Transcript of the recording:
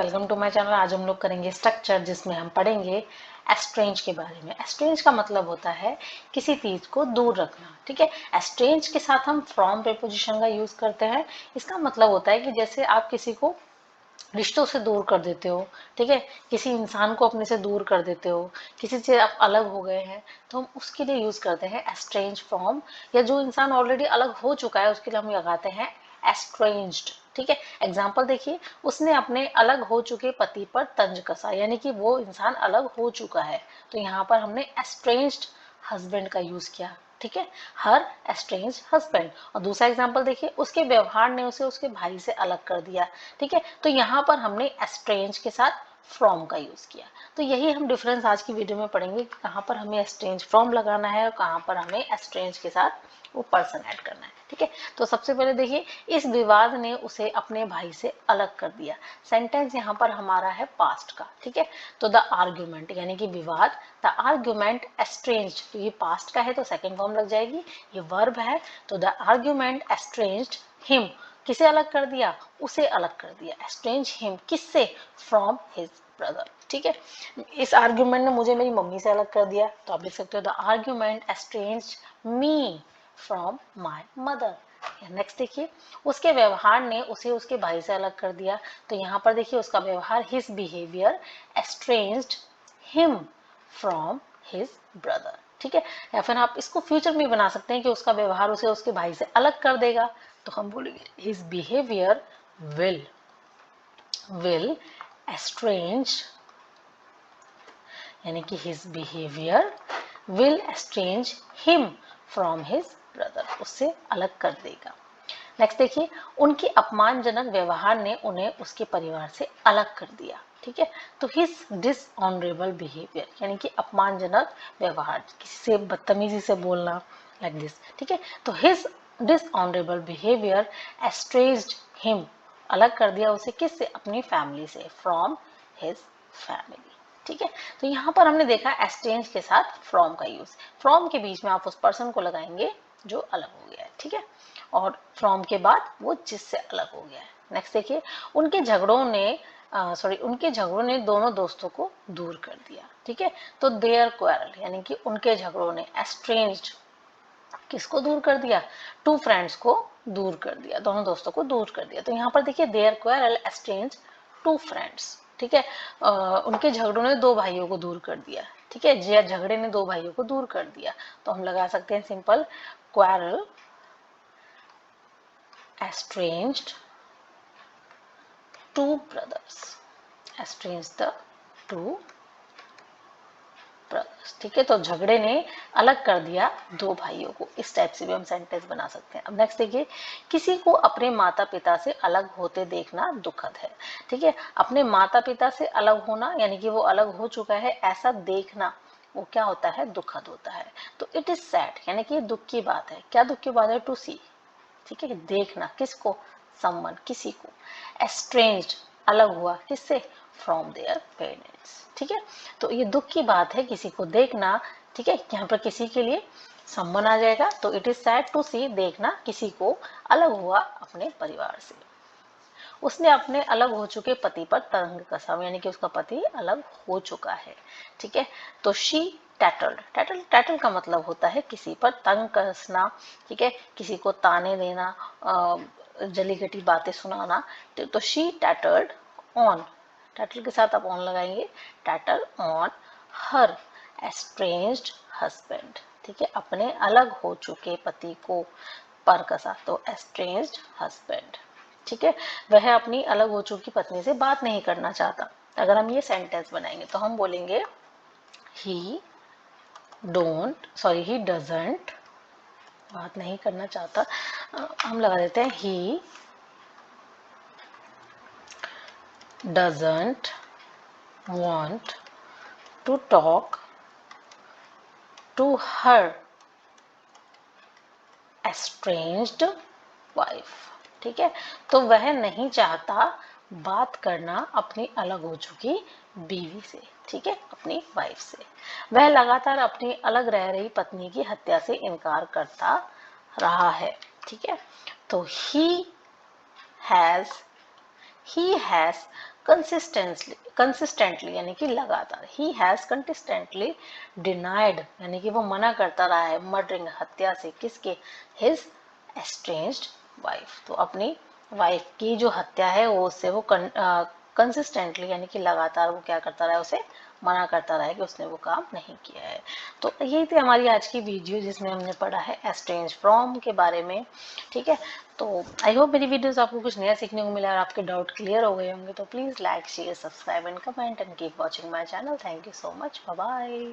Welcome to my channel. आज हम लोग करेंगे स्ट्रक्चर, जिसमें हम पढ़ेंगे एस्ट्रेंज के बारे में। एस्ट्रेंज का मतलब होता है किसी चीज को दूर रखना। ठीक है, एस्ट्रेंज के साथ हम फ्रॉम प्रीपोजिशन का यूज करते हैं। इसका मतलब होता है कि जैसे आप किसी को रिश्तों से दूर कर देते हो, ठीक है, किसी इंसान को अपने से दूर कर देते हो, किसी से आप अलग हो गए हैं, तो हम उसके लिए यूज करते हैं एस्ट्रेंज फ्रॉम। या जो इंसान ऑलरेडी अलग हो चुका है उसके लिए हम लगाते हैं एस्ट्रेंज्ड। ठीक है, एग्जाम्पल देखिए, उसने अपने अलग हो चुके पति पर तंज कसा, यानी कि वो इंसान अलग हो चुका है, तो यहाँ पर हमने एस्ट्रेंज्ड हस्बैंड का यूज किया। ठीक है, हर एस्ट्रेंज हस्बैंड। और दूसरा एग्जांपल देखिए, उसके व्यवहार ने उसे उसके भाई से अलग कर दिया। ठीक है, तो यहाँ पर हमने एस्ट्रेंज के साथ फ्रॉम का यूज किया। तो यही हम डिफरेंस आज की वीडियो में पढ़ेंगे कि कहाँ पर हमें एस्ट्रेंज फ्रॉम लगाना है और कहाँ पर हमें एस्ट्रेंज के साथ वो पर्सन ऐड करना है। ठीक है, तो सबसे पहले देखिए, इस विवाद ने उसे अपने भाई से अलग कर दिया। सेंटेंस यहाँ पर हमारा है पास्ट का। ठीक है, तो द आर्ग्यूमेंट यानी कि विवाद, द आर्ग्यूमेंट एस्ट्रेंज्ड, तो ये पास्ट का है तो सेकंड फॉर्म लग जाएगी। ये वर्ब है, तो द आर्ग्यूमेंट एस्ट्रेंज्ड हिम, किसे अलग कर दिया, उसे अलग कर दिया। एस्ट्रेंज हिम किससे, फ्रॉम हिज ब्रदर। ठीक है, इस आर्ग्यूमेंट ने मुझे मेरी मम्मी से अलग कर दिया, तो आप लिख सकते हो the argument estranged me from my mother. Next देखिए, उसके व्यवहार ने उसे उसके भाई से अलग कर दिया, तो यहाँ पर देखिए उसका व्यवहार, his behaviour estranged him from his brother. ठीक है, या फिर आप इसको फ्यूचर में बना सकते हैं कि उसका व्यवहार उसे उसके भाई से अलग कर देगा, तो हम बोलेंगे हिज बिहेवियर विल एस्ट्रेंज, यानी कि his behaviour will estrange him from his brother, उससे अलग कर देगा। नेक्स्ट देखिए, उनके अपमानजनक व्यवहार ने उन्हें उसके परिवार से अलग कर दिया। ठीक है, तो हिज डिसऑनरेबल बिहेवियर, यानी कि अपमानजनक व्यवहार, किसी से बदतमीजी से बोलना, लाइक दिस। ठीक है, तो his dishonourable behaviour estranged him, अलग कर दिया उसे किससे, अपनी फैमिली से, फ्रॉम हिज फैमिली। ठीक है, तो यहाँ पर हमने देखा एस्ट्रेंज के साथ फ्रॉम का यूज। फ्रॉम के बीच में आप उस पर्सन को लगाएंगे जो अलग हो गया है। ठीक है, और फ्रॉम के बाद वो जिससे अलग हो गया है। नेक्स्ट देखिए, उनके झगड़ों ने दोनों दोस्तों को दूर कर दिया। ठीक है, तो देयर क्वारल, यानी कि उनके झगड़ों ने एस्ट्रेंज्ड किसको दूर कर दिया, टू फ्रेंड्स को दूर कर दिया, दोनों दोस्तों को दूर कर दिया। तो यहाँ पर देखिए, their quarrel estranged two friends. ठीक है, उनके झगड़ों ने दो भाइयों को दूर कर दिया। ठीक है, या झगड़े ने दो भाइयों को दूर कर दिया, तो हम लगा सकते हैं simple, quarrel estranged two brothers, estranged the two brothers। ठीक है, तो झगड़े ने अलग कर दिया दो भाइयों को, इस टाइप से भी हम सेंटेंस बना सकते हैं। अब नेक्स्ट देखिए, किसी को अपने माता पिता से अलग होते देखना दुखद है। ठीक है, अपने माता पिता से अलग होना, यानी कि वो अलग हो चुका है, ऐसा देखना वो क्या होता है, दुखद होता है। तो इट इज सैड, यानी कि दुख की बात है। क्या दुख की बात है, टू सी। ठीक है, देखना किसको, समवन, किसी को। एस्ट्रेंज्ड, अलग हुआ किससे, फ्रॉम देयर पेरेंट्स। ठीक है, तो ये दुख की बात है, किसी को देखना। ठीक है, यहाँ पर किसी के लिए समवन आ जाएगा, तो इट इज सैड टू सी, देखना किसी को अलग हुआ अपने परिवार से। उसने अपने अलग हो चुके पति पर तंग कसा, यानी कि उसका पति अलग हो चुका है। ठीक है, तो शी टैटल्ड, टैटल का मतलब होता है किसी पर तंग कसना। ठीक है, किसी को ताने देना, जली घटी बातें सुनाना। तो शी टैटल्ड ऑन, टैटल के साथ आप ऑन लगाएंगे, tattle on her estranged husband. ठीक है, अपने अलग हो चुके पति को पर कसा, तो एस्ट्रेंज्ड हस्बैंड। ठीक है, वह अपनी अलग हो चुकी पत्नी से बात नहीं करना चाहता। अगर हम ये सेंटेंस बनाएंगे तो हम बोलेंगे ही ही डजंट, बात नहीं करना चाहता, हम लगा देते हैं he doesn't want to talk to her estranged wife. ठीक है, तो वह नहीं चाहता बात करना अपनी अलग हो चुकी बीवी से। ठीक है, अपनी वाइफ से। वह लगातार अपनी अलग रह रही पत्नी की हत्या से इनकार करता रहा है। ठीक है, तो he has कंसिस्टेंटली यानी कि लगातार, ही हैज कंसिस्टेंटली डिनाइड यानी कि वो मना करता रहा है, मर्डरिंग हत्या से, किसके, हिज एस्ट्रेंज्ड वाइफ, तो अपनी वाइफ की जो हत्या है वो उससे वो कंसिस्टेंटली यानी कि लगातार वो क्या करता रहा, उसे मना करता रहा कि उसने वो काम नहीं किया है। तो यही थी हमारी आज की वीडियो जिसमें हमने पढ़ा है एस्ट्रेंज फ्रॉम के बारे में। ठीक है, तो आई होप मेरी वीडियोस आपको कुछ नया सीखने को मिला और आपके डाउट क्लियर हो गए होंगे। तो please like share subscribe and comment and keep watching my channel. Thank you so much, bye bye.